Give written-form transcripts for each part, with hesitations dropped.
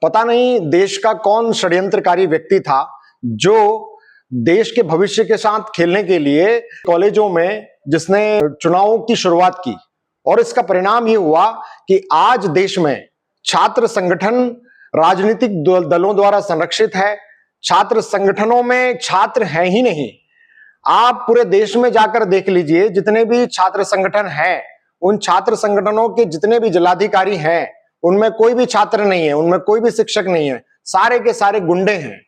पता नहीं देश का कौन षड्यंत्रकारी व्यक्ति था जो देश के भविष्य के साथ खेलने के लिए कॉलेजों में जिसने चुनावों की शुरुआत की, और इसका परिणाम ये हुआ कि आज देश में छात्र संगठन राजनीतिक दलों द्वारा संरक्षित है। छात्र संगठनों में छात्र हैं ही नहीं। आप पूरे देश में जाकर देख लीजिए, जितने भी छात्र संगठन हैं, उन छात्र संगठनों के जितने भी जिलाधिकारी हैं, उनमें कोई भी छात्र नहीं है, उनमें कोई भी शिक्षक नहीं है, सारे के सारे गुंडे हैं।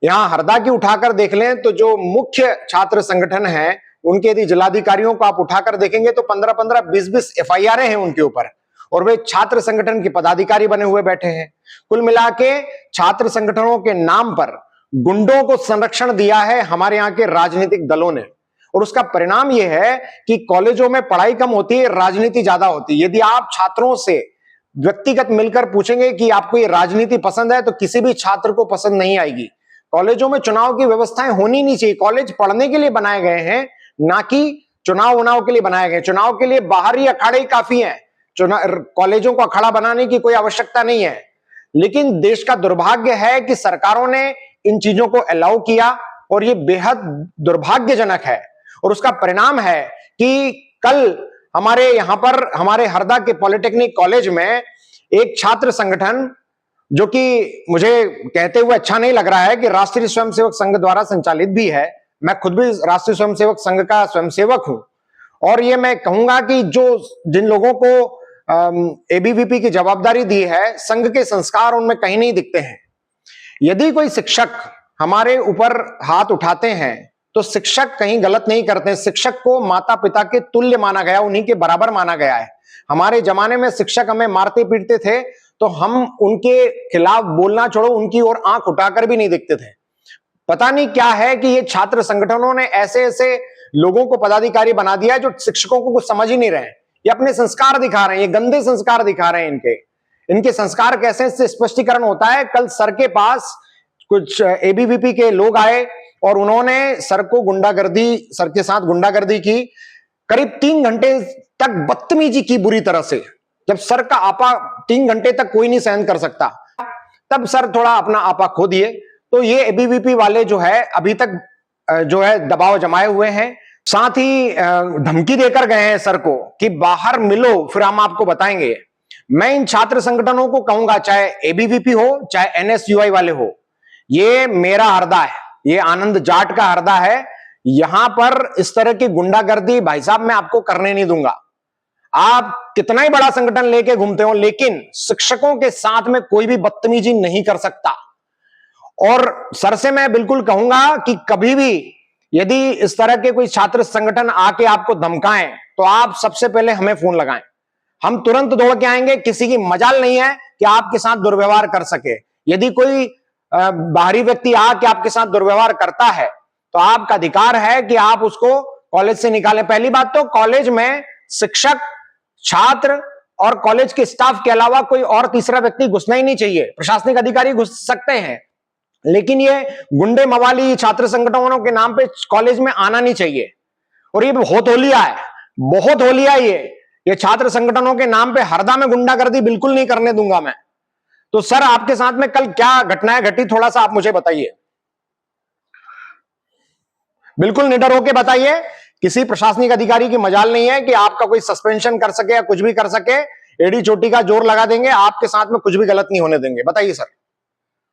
यहां हरदा की उठाकर देख लें तो जो मुख्य छात्र संगठन है, उनके यदि जिलाधिकारियों को आप उठाकर देखेंगे तो 15-15, 20-20 एफआईआर हैं उनके ऊपर, और वे छात्र संगठन के पदाधिकारी बने हुए बैठे हैं। कुल मिला के छात्र संगठनों के नाम पर गुंडों को संरक्षण दिया है हमारे यहाँ के राजनीतिक दलों ने, और उसका परिणाम यह है कि कॉलेजों में पढ़ाई कम होती है, राजनीति ज्यादा होती है। यदि आप छात्रों से व्यक्तिगत मिलकर पूछेंगे कि आपको ये राजनीति पसंद है, तो किसी भी छात्र को पसंद नहीं आएगी। कॉलेजों में चुनाव की व्यवस्थाएं होनी नहीं चाहिए। कॉलेज पढ़ने के लिए बनाए गए हैं, ना कि चुनाव के लिए बनाए गए। चुनाव के लिए बाहरी अखाड़े ही काफी हैं, कॉलेजों को अखाड़ा बनाने की कोई आवश्यकता नहीं है। लेकिन देश का दुर्भाग्य है कि सरकारों ने इन चीजों को अलाउ किया, और ये बेहद दुर्भाग्यजनक है। और उसका परिणाम है कि कल हमारे यहां पर, हमारे हरदा के पॉलिटेक्निक कॉलेज में एक छात्र संगठन, जो कि मुझे कहते हुए अच्छा नहीं लग रहा है कि राष्ट्रीय स्वयंसेवक संघ द्वारा संचालित भी है, मैं खुद भी राष्ट्रीय स्वयंसेवक संघ का स्वयंसेवक हूं, और ये मैं कहूंगा कि जिन लोगों को एबीवीपी की जवाबदारी दी है, संघ के संस्कार उनमें कहीं नहीं दिखते हैं। यदि कोई शिक्षक हमारे ऊपर हाथ उठाते हैं तो शिक्षक कहीं गलत नहीं करते। शिक्षक को माता पिता के तुल्य माना गया, उन्हीं के बराबर माना गया है। हमारे जमाने में शिक्षक हमें मारते पीटते थे तो हम उनके खिलाफ बोलना छोड़ो, उनकी ओर आंख उठाकर भी नहीं देखते थे। पता नहीं क्या है कि ये छात्र संगठनों ने ऐसे ऐसे लोगों को पदाधिकारी बना दिया है जो शिक्षकों को कुछ समझ ही नहीं रहे। ये अपने संस्कार दिखा रहे हैं, ये गंदे संस्कार दिखा रहे हैं। इनके संस्कार कैसे, इससे स्पष्टीकरण होता है। कल सर के पास कुछ एबीवीपी के लोग आए और उन्होंने सर के साथ गुंडागर्दी की। करीब 3 घंटे तक बदतमीजी की बुरी तरह से। जब सर का आपा 3 घंटे तक कोई नहीं सहन कर सकता, तब सर थोड़ा अपना आपा खो दिए। तो ये एबीवीपी वाले जो है अभी तक जो है दबाव जमाए हुए हैं। साथ ही धमकी देकर गए हैं सर को कि बाहर मिलो, फिर हम आपको बताएंगे। मैं इन छात्र संगठनों को कहूंगा, चाहे एबीवीपी हो चाहे एनएसयूआई वाले हो, ये मेरा हरदा है, ये आनंद जाट का हरदा है। यहां पर इस तरह की गुंडागर्दी भाई साहब मैं आपको करने नहीं दूंगा। आप कितना ही बड़ा संगठन लेके घूमते हो, लेकिन शिक्षकों के साथ में कोई भी बदतमीजी नहीं कर सकता। और सर से मैं बिल्कुल कहूंगा कि कभी भी यदि इस तरह के कोई छात्र संगठन आके आपको धमकाएं तो आप सबसे पहले हमें फोन लगाएं, हम तुरंत दौड़ के आएंगे। किसी की मजाल नहीं है कि आपके साथ दुर्व्यवहार कर सके। यदि कोई बाहरी व्यक्ति आके आपके साथ दुर्व्यवहार करता है तो आपका अधिकार है कि आप उसको कॉलेज से निकालें। पहली बात तो कॉलेज में शिक्षक, छात्र और कॉलेज के स्टाफ के अलावा कोई और तीसरा व्यक्ति घुसना ही नहीं चाहिए। प्रशासनिक अधिकारी घुस सकते हैं, लेकिन ये गुंडे मवाली छात्र संगठनों के नाम पे कॉलेज में आना नहीं चाहिए। और ये बहुत होलिया है, बहुत होलिया ये छात्र संगठनों के नाम पे हरदा में गुंडागर्दी बिल्कुल नहीं करने दूंगा मैं। तो सर आपके साथ में कल क्या घटनाएं घटी, थोड़ा सा आप मुझे बताइए, बिल्कुल निडर होकर बताइए। किसी प्रशासनिक अधिकारी की मजाल नहीं है कि आपका कोई सस्पेंशन कर सके या कुछ भी कर सके। एड़ी चोटी का जोर लगा देंगे, आपके साथ में कुछ भी गलत नहीं होने देंगे। बताइए सर।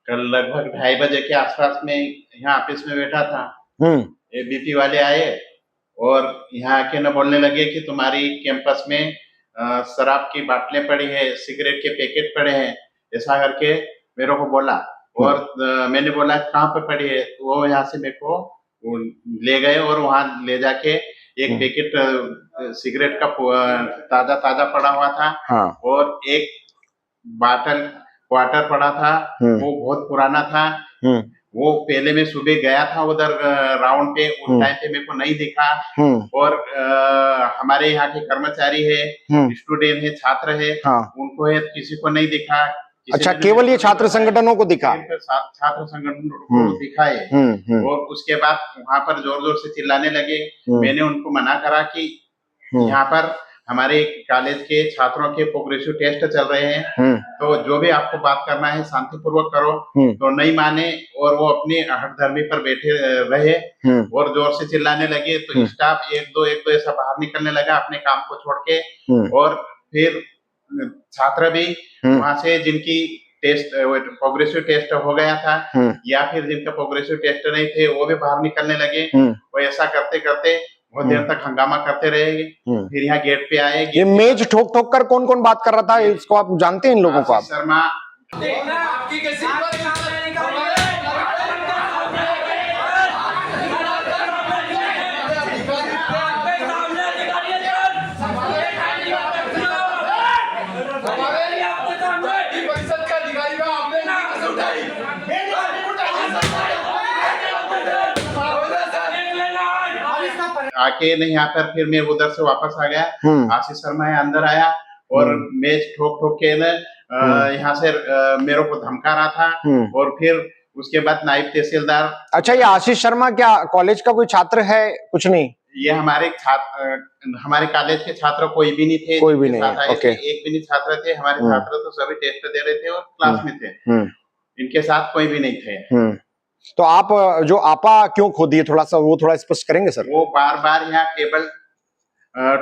कल लगभग 2:30 बजे के आसपास में यहाँ ऑफिस में बैठा था, एबीपी वाले आए और यहाँ आके न बोलने लगे कि तुम्हारी कैंपस में शराब की बाटलें पड़ी है, सिगरेट के पैकेट पड़े हैं, ऐसा करके मेरे को बोला। और मैंने बोला कहाँ पे पड़ी है, तो वो यहाँ से मेरे को ले गए और वहां ले जाके एक पैकेट सिगरेट का ताजा पड़ा हुआ था। हाँ। और एक बाटल क्वार्टर पड़ा था, वो बहुत पुराना था। वो पहले मैं सुबह गया था उधर राउंड पे, उस टाइम पे मेरे को नहीं दिखा। और हमारे यहाँ के कर्मचारी है, स्टूडेंट है, छात्र है, उनको है, किसी को नहीं दिखा। अच्छा, केवल ये छात्र संगठनों को दिखा? छात्र संगठनों को दिखा है। और उसके बाद वहां पर जोर जोर से चिल्लाने लगे। मैंने उनको मना करा कि यहाँ पर हमारे कॉलेज के छात्रों के प्रोग्रेसिव टेस्ट चल रहे हैं, तो जो भी आपको बात करना है शांतिपूर्वक करो, तो नहीं माने और वो अपनी हठधर्मी पर बैठे रहे और जोर से चिल्लाने लगे, तो स्टाफ एक दो ऐसा बाहर निकलने लगा अपने काम को छोड़ के, और फिर छात्र भी वहां से जिनकी टेस्ट प्रोग्रेसिव टेस्ट हो गया था या फिर जिनका प्रोग्रेसिव टेस्ट नहीं थे वो भी बाहर निकलने लगे। वो ऐसा करते करते बहुत देर तक हंगामा करते रहे। फिर यहाँ गेट पे आए। ये मेज ठोक ठोक कर कौन कौन बात कर रहा था, इसको आप जानते हैं इन लोगों को? आप शर्मा आके नहीं यहाँ पर फिर मैं उधर से वापस आ गया। आशीष शर्मा अंदर आया और मेज ठोक ठोक के न यहाँ से मेरे को धमका रहा था। और फिर उसके बाद नायब तहसीलदार। अच्छा, ये आशीष शर्मा क्या कॉलेज का कोई छात्र है? कुछ नहीं, ये हमारे कॉलेज के छात्र कोई भी नहीं थे। कोई भी नहीं, ओके। एक भी नहीं छात्र थे हमारे। छात्र तो सभी टेस्ट दे रहे थे और क्लास में थे। इनके साथ कोई भी नहीं थे। तो आप जो आपा क्यों खो दिए, थोड़ा सा वो थोड़ा स्पष्ट करेंगे सर? वो बार बार यहाँ टेबल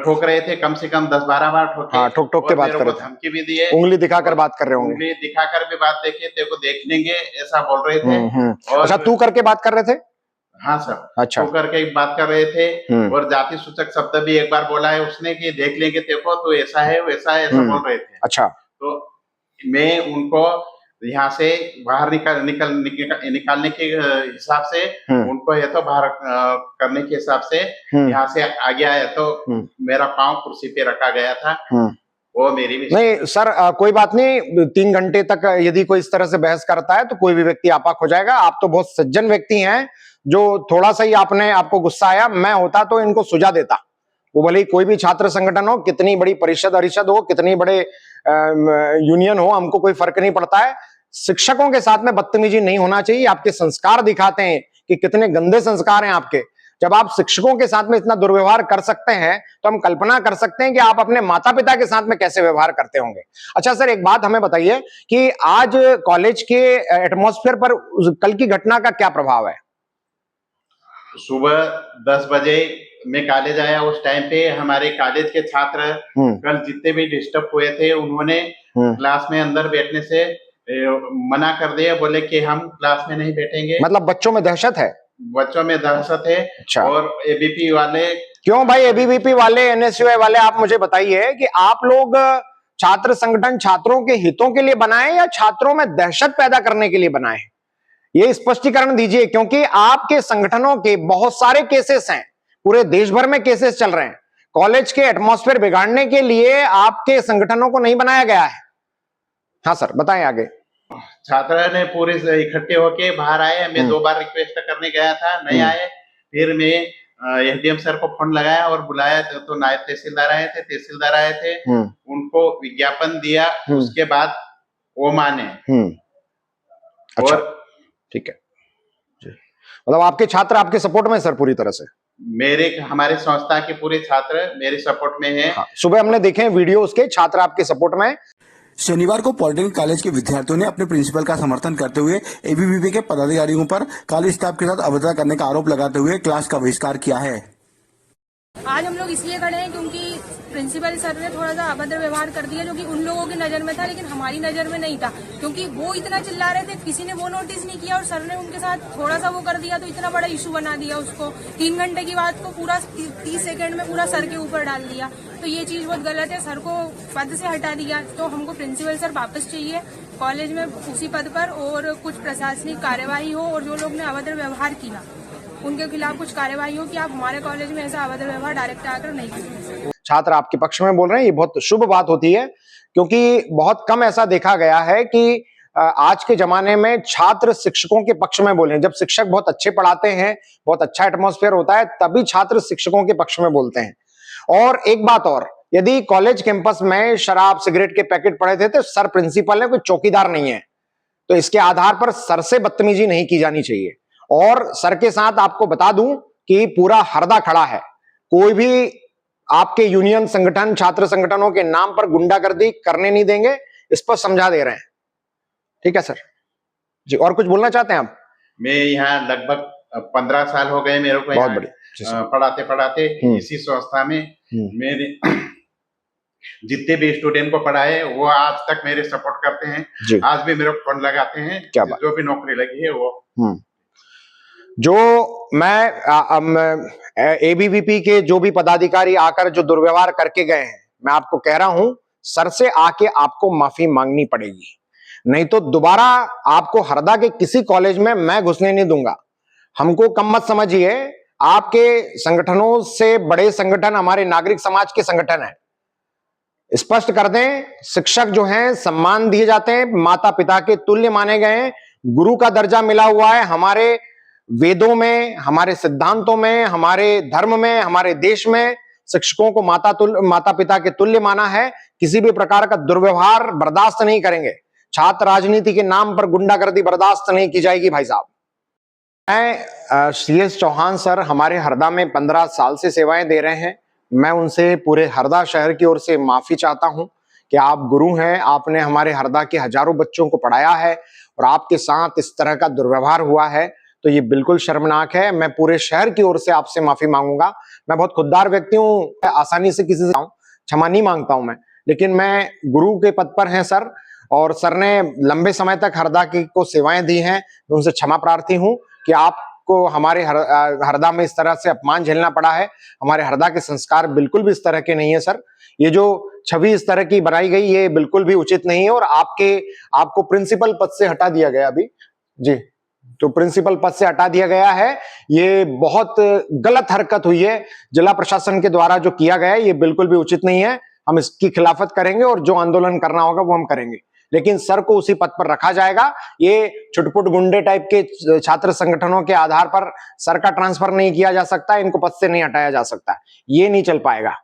ठोक रहे थे, कम से कम 10-12 बार ठोके। हाँ, ठोक ठोक के बात कर रहे थे, धमकी भी दिए, उंगली दिखाकर बात कर रहे होंगे। उंगली दिखाकर भी बात देखे तेरे को देख लेंगे ऐसा बोल रहे थे। अच्छा, तू करके बात कर रहे थे? हाँ सर, अच्छा, तू करके बात कर रहे थे। और जाति सूचक शब्द भी एक बार बोला है उसने कि देख लेंगे तेरे को, तो ऐसा है वैसा है, ऐसा बोल रहे थे। अच्छा, तो मैं उनको यहाँ से बाहर निकालने के हिसाब से उनको ये तो बाहर करने के हिसाब से यहाँ से आगे आया, तो मेरा पांव कुर्सी पे रखा गया था। वो मेरी भी नहीं सर, कोई बात नहीं। 3 घंटे तक यदि कोई इस तरह से बहस करता है तो कोई भी व्यक्ति आपाक हो जाएगा। आप तो बहुत सज्जन व्यक्ति हैं, जो थोड़ा सा ही आपको गुस्सा आया, मैं होता तो इनको सुझा देता। वो भले ही कोई भी छात्र संगठन हो, कितनी बड़ी परिषद अरिषद हो, कितनी बड़े यूनियन हो, हमको कोई फर्क नहीं पड़ता है। शिक्षकों के साथ में बदतमीजी नहीं होना चाहिए। आपके संस्कार दिखाते हैं कि कितने गंदे संस्कार हैं आपके। जब आप शिक्षकों के साथ में इतना दुर्व्यवहार कर सकते हैं तो हम कल्पना कर सकते हैं कि आप अपने माता पिता के साथ में कैसे व्यवहार करते होंगे। अच्छा सर, एक बात हमें बताइए कि आज कॉलेज के एटमॉस्फेयर पर कल की घटना का क्या प्रभाव है? सुबह 10 बजे मैं कॉलेज आया, उस टाइम पे हमारे कॉलेज के छात्र कल जितने भी डिस्टर्ब हुए थे उन्होंने क्लास में अंदर बैठने से मना कर दिया। बोले कि हम क्लास में नहीं बैठेंगे। मतलब बच्चों में दहशत है? बच्चों में दहशत है। अच्छा। और एबीपी वाले क्यों भाई? एबीवीपी वाले, एनएसयूआई वाले, आप मुझे बताइए कि आप लोग छात्र संगठन छात्रों के हितों के लिए बनाए या छात्रों में दहशत पैदा करने के लिए बनाए? ये स्पष्टीकरण दीजिए, क्योंकि आपके संगठनों के बहुत सारे केसेस हैं, पूरे देश भर में केसेस चल रहे हैं। कॉलेज के एटमॉस्फेयर बिगाड़ने के लिए आपके संगठनों को नहीं बनाया गया है। हाँ सर, बताएं आगे। छात्र ने पूरे इकट्ठे होके बाहर आए। मैं 2 बार रिक्वेस्ट करने गया था, नहीं आए। फिर मैं एसडीएम सर को फोन लगाया और बुलाया, तो नायब तहसीलदार आए थे, उनको विज्ञापन दिया। उसके बाद वो माने। अच्छा, ठीक है। मतलब आपके छात्र आपके सपोर्ट में सर पूरी तरह से? हमारे संस्था के पूरे छात्र मेरे सपोर्ट में हैं। हाँ, सुबह हमने देखे वीडियो, उसके छात्र आपके सपोर्ट में। शनिवार को पॉलिटेक्निक कॉलेज के विद्यार्थियों ने अपने प्रिंसिपल का समर्थन करते हुए एबीवीपी के पदाधिकारियों पर कॉलेज स्टाफ के साथ अभद्रता करने का आरोप लगाते हुए क्लास का बहिष्कार किया है। आज हम लोग इसलिए खड़े हैं क्योंकि प्रिंसिपल सर ने थोड़ा सा अभद्र व्यवहार कर दिया, जो कि उन लोगों की नजर में था लेकिन हमारी नजर में नहीं था, क्योंकि वो इतना चिल्ला रहे थे, किसी ने वो नोटिस नहीं किया और सर ने उनके साथ थोड़ा सा वो कर दिया, तो इतना बड़ा इशू बना दिया उसको। 3 घंटे की बात को पूरा 30 सेकंड में पूरा सर के ऊपर डाल दिया। तो ये चीज बहुत गलत है। सर को पद से हटा दिया, तो हमको प्रिंसिपल सर वापस चाहिए कॉलेज में उसी पद पर, और कुछ प्रशासनिक कार्यवाही हो, और जो लोग ने अभद्र व्यवहार किया उनके खिलाफ कुछ कार्यवाही हो कि आप हमारे कॉलेज में ऐसा अभद्र व्यवहार डायरेक्ट आकर नहीं करें। छात्र आपके पक्ष में बोल रहे हैं, ये बहुत शुभ बात होती है, क्योंकि बहुत कम ऐसा देखा गया है कि आज के जमाने में छात्र शिक्षकों के पक्ष में बोले। जब शिक्षक बहुत अच्छे पढ़ाते हैं, बहुत अच्छा एटमॉस्फेयर होता है, तभी छात्र शिक्षकों के पक्ष में बोलते हैं। और एक बात और, यदि कॉलेज कैंपस में शराब सिगरेट के पैकेट पड़े थे तो सर प्रिंसिपल है, कोई चौकीदार नहीं है, तो इसके आधार पर सर से बदतमीजी नहीं की जानी चाहिए। और सर के साथ आपको बता दूं कि पूरा हरदा खड़ा है, कोई भी आपके यूनियन संगठन, छात्र संगठनों के नाम पर गुंडागर्दी करने नहीं देंगे, इस पर समझा दे रहे हैं। ठीक है सर जी, और कुछ बोलना चाहते हैं आप? मैं यहाँ लगभग 15 साल हो गए मेरे को बहुत यहाँ, बढ़िया। पढ़ाते पढ़ाते इसी संस्था में मेरे जितने भी स्टूडेंट को पढ़ाए वो आज तक मेरे सपोर्ट करते हैं जी। आज भी मेरे को फोन लगाते हैं। क्या बात। जो भी नौकरी लगी है वो जो मैं एबीवीपी के जो भी पदाधिकारी आकर जो दुर्व्यवहार करके गए हैं, मैं आपको कह रहा हूं सर से आके आपको माफी मांगनी पड़ेगी, नहीं तो दोबारा आपको हरदा के किसी कॉलेज में मैं घुसने नहीं दूंगा। हमको कम मत समझिए, आपके संगठनों से बड़े संगठन हमारे नागरिक समाज के संगठन है। स्पष्ट कर दें, शिक्षक जो हैं सम्मान दिए जाते हैं, माता पिता के तुल्य माने गए हैं, गुरु का दर्जा मिला हुआ है। हमारे वेदों में, हमारे सिद्धांतों में, हमारे धर्म में, हमारे देश में शिक्षकों को माता पिता के तुल्य माना है। किसी भी प्रकार का दुर्व्यवहार बर्दाश्त नहीं करेंगे। छात्र राजनीति के नाम पर गुंडागर्दी बर्दाश्त नहीं की जाएगी भाई साहब। मैं सीएस चौहान सर हमारे हरदा में 15 साल से सेवाएं दे रहे हैं। मैं उनसे पूरे हरदा शहर की ओर से माफी चाहता हूं कि आप गुरु हैं, आपने हमारे हरदा के हजारों बच्चों को पढ़ाया है और आपके साथ इस तरह का दुर्व्यवहार हुआ है तो ये बिल्कुल शर्मनाक है। मैं पूरे शहर की ओर से आपसे माफी मांगूंगा। मैं बहुत खुददार व्यक्ति हूं, आसानी से किसी से क्षमा नहीं मांगता हूं मैं, लेकिन मैं गुरु के पद पर हैं सर, और सर ने लंबे समय तक हरदा की को सेवाएं दी हैं। मैं उनसे क्षमा प्रार्थी हूं कि आपको हमारे हरदा में इस तरह से अपमान झेलना पड़ा है। हमारे हरदा के संस्कार बिल्कुल भी इस तरह के नहीं है सर। ये जो छवि इस तरह की बनाई गई ये बिल्कुल भी उचित नहीं है, और आपको प्रिंसिपल पद से हटा दिया गया अभी जी, तो प्रिंसिपल पद से हटा दिया गया है। ये बहुत गलत हरकत हुई है जिला प्रशासन के द्वारा जो किया गया है, ये बिल्कुल भी उचित नहीं है। हम इसकी खिलाफत करेंगे और जो आंदोलन करना होगा वो हम करेंगे, लेकिन सर को उसी पद पर रखा जाएगा। ये छुटपुट गुंडे टाइप के छात्र संगठनों के आधार पर सर का ट्रांसफर नहीं किया जा सकता, इनको पद से नहीं हटाया जा सकता, ये नहीं चल पाएगा।